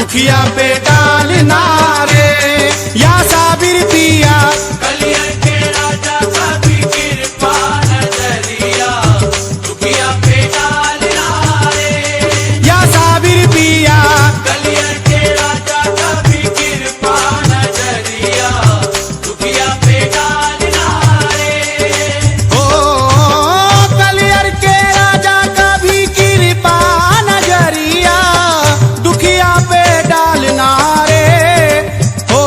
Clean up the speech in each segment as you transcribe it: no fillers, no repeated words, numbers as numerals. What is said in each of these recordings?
दुखिया पे डालना रे या साबिर पिया। कलियर के राजा का भी कृपा नजरिया दुखिया पे डालना रे या साबिर पिया। कलियर के राजा का भी कृपा नजरिया दुखिया पे डालना रे ओ कलियर के राजा का भी कृपा नजरिया दुखिया पे डालना रे। ओ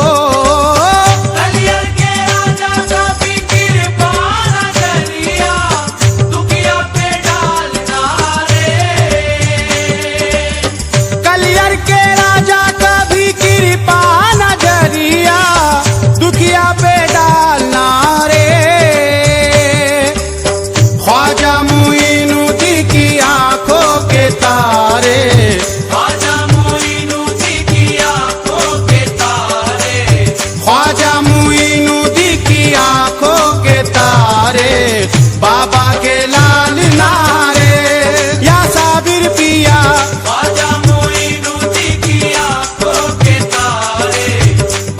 कलियर के राजा का भी कृपा नजरिया दुखिया पे डालना रे कलियर के राजा का भी कृपा नजरिया दुखिया पे डालना रे। ख्वाजा मुइनुद्दीन की आंखों के तारे ख्वाजा मुइनुद्दीन की आंखों के तारे ख्वाजा मुइनुद्दीन की आंखों के तारे बाबा के लाल नारे या साबिर पिया। ख्वाजा मुइनुद्दीन की आंखों के तारे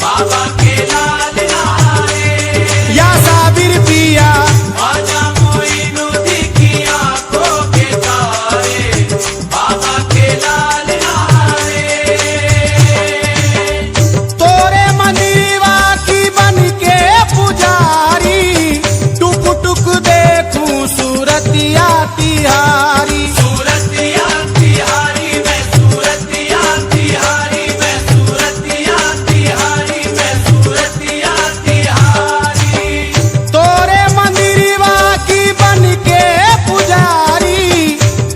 बाबा के लाल नारे या साबिर पिया। ख्वाजा मुइनुद्दीन की आंखों के तारे बाबा के लाल नारे तोरे मंदिरवा की बन के पुजारी टुक टुक देखूं सूरतिया तिहारी। सूरतिया तिहारी मैं सूरतिया तिहारी मैं सूरतिया तिहारी मैं सूरतिया तिहारी तोरे मंदिरवा की बन के पुजारी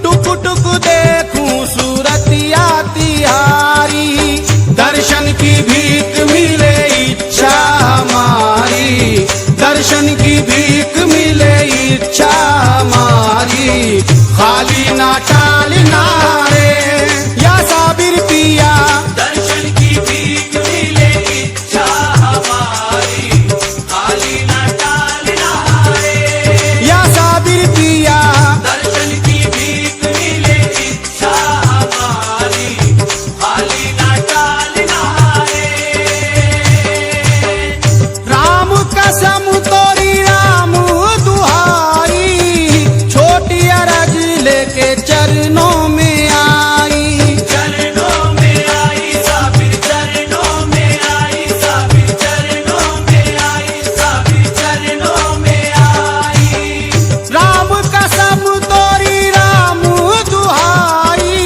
टुक टुक देखूं सूरतिया तिहारी। दर्शन की भीख मिले इच्छा हमारी दर्शन की भीख मिले इच्छा हमारी खाली ना टालना रे या साबिर पिया। दर्शन की भीख मिले इच्छा हमारी खाली न टालना रे या साबिर पिया। दर्शन की भीख मिले इच्छा हमारी खाली न टालना रे राम कसम तोरी राम दुहारी छोटी अरज लेके चरणों में आई। चरणों में आई साबिर चरणों में आई साबिर चरणों में आई साबिर चरणों में आई राम कसम तोरी राम दुहारी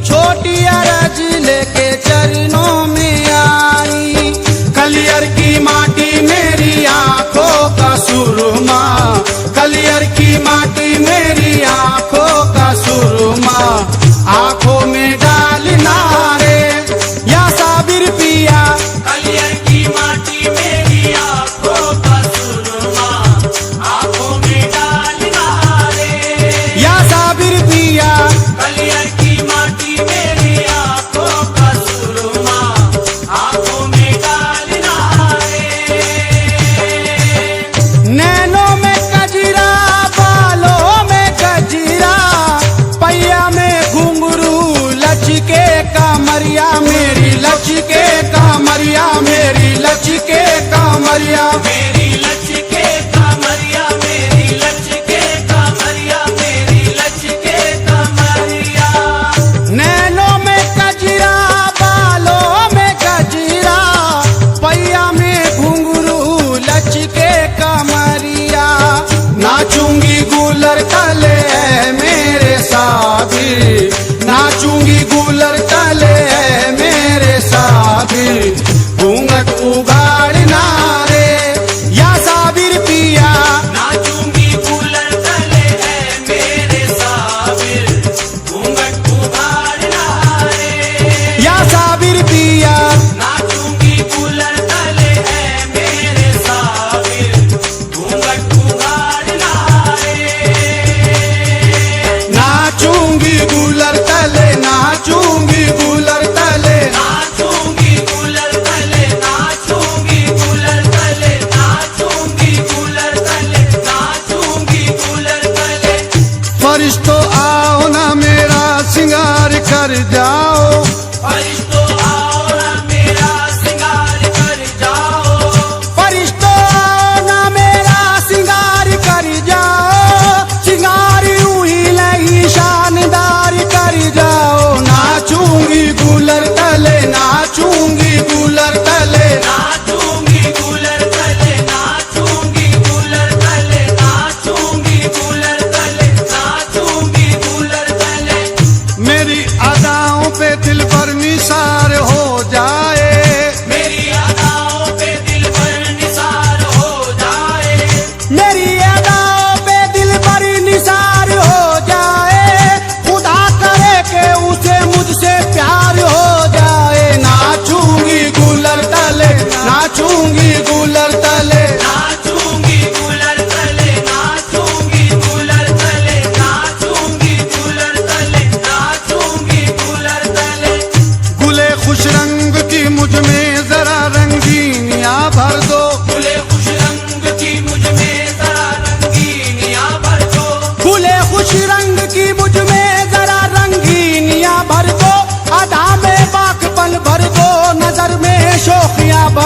छोटी अरज लेके चरणों में आई। कलियर की माटी मेरी आंखों का सुरमा कलियर की माटी मेरी आंखों का सुरमा आंखों में डालना रे या साबिर पिया। कलियर की माटी मेरी आंखों का सुरमा आंखों में डालना रे या साबिर पिया। कलियर की माटी मेरी आंखों का सुरमा आंखों में डालना रे नैनों में कजरा बालों में गजरा पैया में घुंघरू लचके कमरिया मेरी लचके कमरिया मेरी लचके कमरिया। मेरी लचके कमरिया मेरी लचके कमरिया मेरी लचके कमरिया नैनों में कजरा बालों में गजरा पैया में घुंघरू लचके कमरिया। नाचूंगी गुलर तले है मेरे साबिर नाचूंगी गुलर तले है मेरे साबिर घूंघट उगाड़ना रे या साबिर पिया। नाचूंगी गुलर तले है मेरे साबिर घूंघट उभारना रे या साबिर पिया। नाचूंगी गुलर तले है मेरे साबिर घूंघट उभारना रे नाचूंगी गुलर तले नाचूंगी गुलर तले नाचूंगी गुलर तले नाचूंगी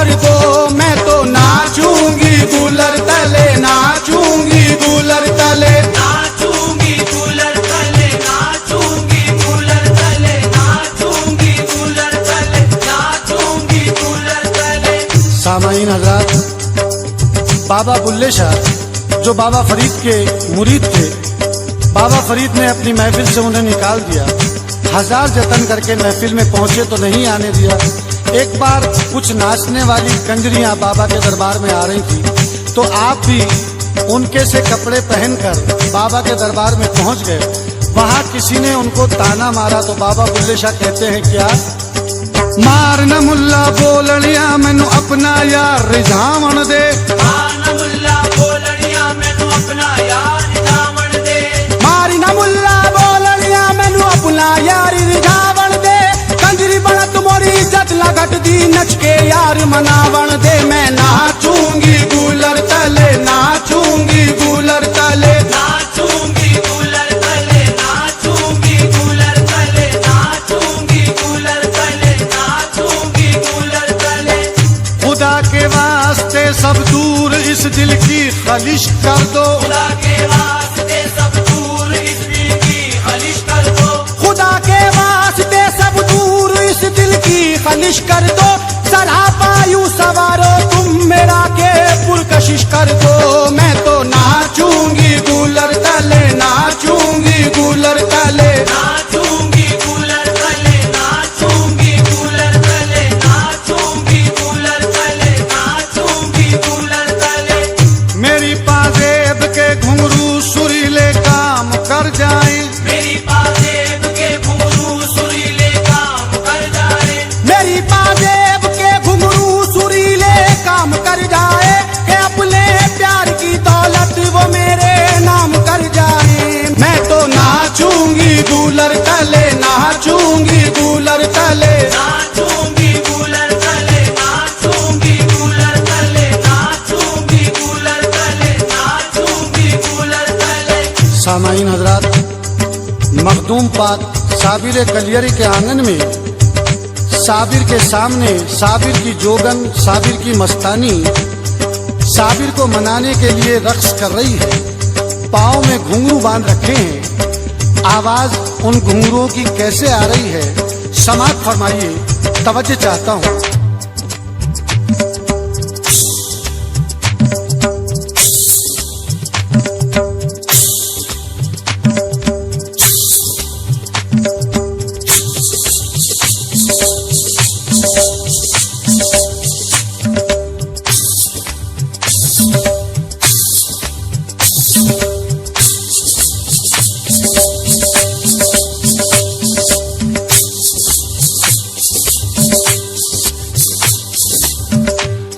कर दो, मैं तो नाचूंगी कूलर तले, नाचूंगी कूलर तले। नाचूंगी कूलर तले, नाचूंगी कूलर तले, नाचूंगी कूलर तले, नाचूंगी कूलर तले। सामाईन हजरात, बाबा बुल्ले शाह जो बाबा फरीद के मुरीद थे, बाबा फरीद ने अपनी महफिल से उन्हें निकाल दिया। हजार जतन करके महफिल में पहुंचे तो नहीं आने दिया। एक बार कुछ नाचने वाली कंजरियां बाबा के दरबार में आ रही थी, तो आप भी उनके से कपड़े पहनकर बाबा के दरबार में पहुंच गए। वहां किसी ने उनको ताना मारा तो बाबा बुल्ले शाह कहते हैं क्या, मार न मुल्ला बोलनिया मैनू अपना यार रिझावन दे, मार न मुल्ला बोलनिया मैनू अपना यार रिझावन दे, मारी ना मुल्ला बोलनिया मैनू अपना यार रिझावन दे। कंजरी बनत मोरी इज्जत लगट दी, नच के यार मनावन दे। मैं नाचूंगी कूलर तले, नाचूंगी कूलर तले, नाचूंगी कूलर तले, नाचूंगी कूलर तले, नाचूंगी कूलर तले, नाचूंगी कूलर तले। खुदा के वास्ते सब दूर इस दिल की खलिश कर दो, खुदा के वास्ते सब दूर इस दिल की खलिश कर दो, खुदा के वास्ते सब दूर इस दिल की खलिश कर दो। सरापायु सवारो तुम मेरा के पुरकशिश कर दो। मैं तो नाचूंगी कूलर तले, नाचूंगी कूलर तले, नाचूंगी कूलर तले, नाचूंगी कूलर तले, नाचूंगी कूलर तले, नाचूंगी कूलर तले। मेरी पाजेब के घुंघरू सुरीले काम कर जाए, मेरी पाजेब के घुंघरू सुरीले काम कर जाए, मेरी पाजेब के घुंघरू सुरीले काम कर जाए। कि अपने प्यार की दौलत वो मेरे नाम कर जाए। मैं तो नाचूंगी कूलर तले, नाचूंगी कूलर तले, नाचूंगी कूलर तले, नाचूंगी कूलर तले, नाचूंगी कूलर तले, नाचूंगी कूलर तले। सामाईन हजरात, मखदूम पाक साबिर कलियरी के आंगन में साबिर के सामने साबिर की जोगन, साबिर की मस्तानी साबिर को मनाने के लिए रक्स कर रही है। पाँव में घुंघरू बांध रखे हैं। आवाज उन घुंघरुओं की कैसे आ रही है, समात फरमाइए, तवज्जो चाहता हूँ।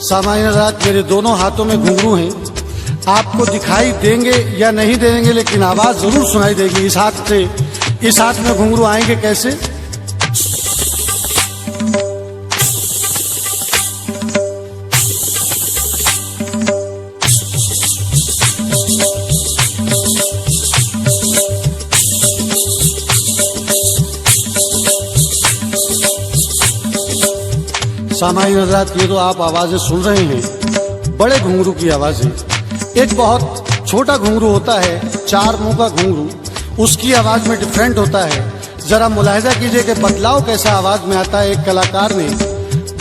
सामान्य रात, मेरे दोनों हाथों में घुंघरू हैं। आपको दिखाई देंगे या नहीं देंगे, लेकिन आवाज जरूर सुनाई देगी। इस हाथ से इस हाथ में घुंघरू आएंगे कैसे? सामान्य हजरात, ये तो आप आवाजें सुन रहे हैं, बड़े घुंघरू की आवाजें। एक बहुत छोटा घुंघरू होता है, 4 मुंह का घुंघरू, उसकी आवाज में डिफरेंट होता है। जरा मुलाहिजा कीजिए कि बदलाव कैसा आवाज में आता है। एक कलाकार ने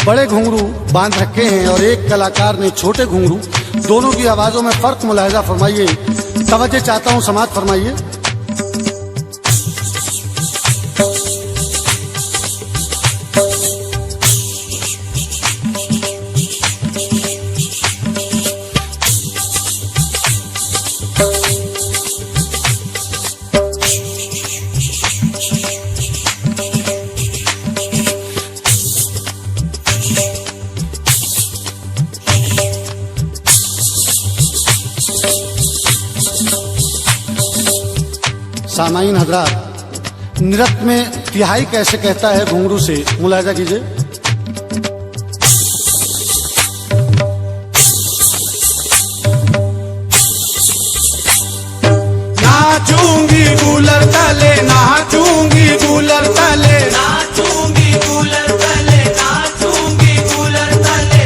बड़े घुंघरू बांध रखे हैं और एक कलाकार ने छोटे घुंघरू। दोनों की आवाजों में फर्क मुलाहिजा फरमाइए, तवज्जो चाहता हूँ, समात फरमाइए। सामाईन हजरात, नृत्य में तिहाई कैसे कहता है घुंघरू से, मुलाहिजा कीजिए। नाचूंगी कूलर तले, नाचूंगी कूलर तले, नाचूंगी कूलर तले, नाचूंगी कूलर तले,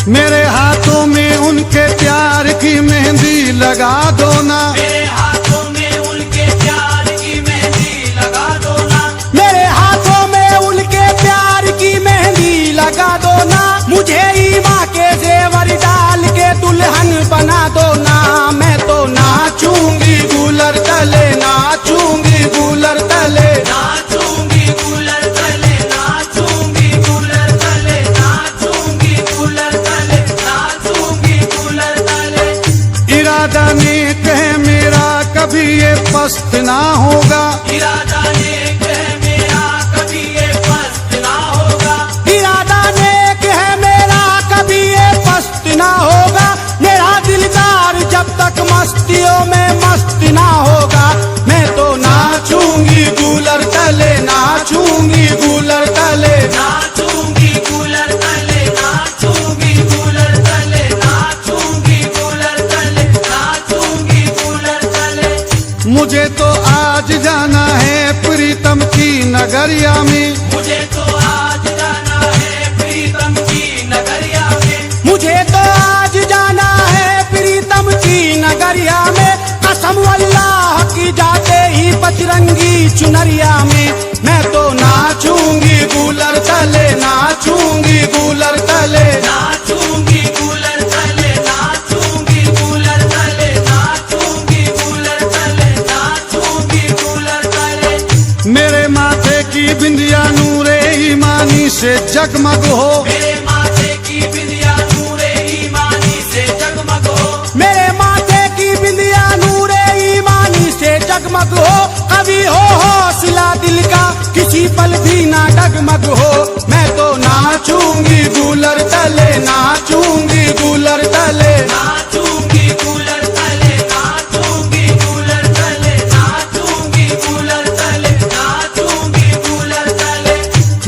मेरे हाथों में उनके प्यार की मेहंदी लगा दो ना, मेरे हाथों में उनके प्यार की मेहंदी लगा दो ना, मेरे हाथों में उनके प्यार की मेहंदी लगा दो ना, मुझे ईमा के जेवर डाल के दुल्हन बना दो ना। मैं तो नाचूंगी गूलर तले, नाचूंगी गूलर तले, नाचूंगी कूलर तले, नाचूंगी कूलर तले, नाचूंगी कूलर तले, नाचूंगी कूलर तले। इरादा नेक है मेरा कभी ये पस्त ना होगा, इरादा नेक है मेरा कभी ये पस्त ना होगा, इरादा नेक है मेरा कभी ये पस्त ना होगा, मेरा दिलदार जब तक मस्तियों में मस्त ना होगा। मैं तो नाचूंगी गूलर तले, नाचूंगी गूलर तले, नाचूंगी कूलर तले, नाचूंगी कूलर तले, नाचूंगी कूलर तले, नाचूंगी कूलर तले। मुझे तो आज जाना है प्रीतम की नगरिया में, मुझे तो आज जाना है प्रीतम की नगरिया में, मुझे तो आज जाना है प्रीतम की नगरिया में, कसम अल्लाह की जाते ही बजरंगी चुनरिया में। मैं तो नाचूंगी गूलर तले, नाचूंगी गूलर तले, नाचूंगी कूलर तले, नाचूंगी कूलर तले, नाचूंगी कूलर तले, नाचूंगी कूलर तले। मेरे माथे की बिंदिया नूरे ईमानी से जगमग हो, मेरे माथे की बिंदिया नूरे ईमानी से जगमग हो, मेरे माथे की बिंदिया नूरे ईमानी से जगमग हो, कभी हो हौसला दिल का किसी पल भी ना डगमग हो। मैं तो नाचूंगी गूलर तले, नाचूंगी गूलर तले, नाचूंगी कूलर तले, नाचूंगी कूलर तले, नाचूंगी कूलर तले, नाचूंगी कूलर तले।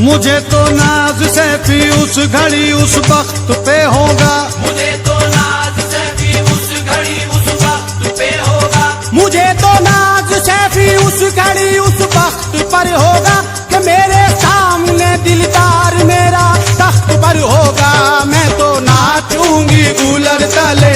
मुझे तो नाज से भी उस घड़ी उस वक्त पे होगा, मुझे तो नाज से भी उस घड़ी उस वक्त पे होगा, मुझे तो नाज से भी उस घड़ी उस वक्त पर होगा, कि मेरे सामने दिलदार मेरा तख्त पर होगा। मैं तो नाचूंगी गूलर तले,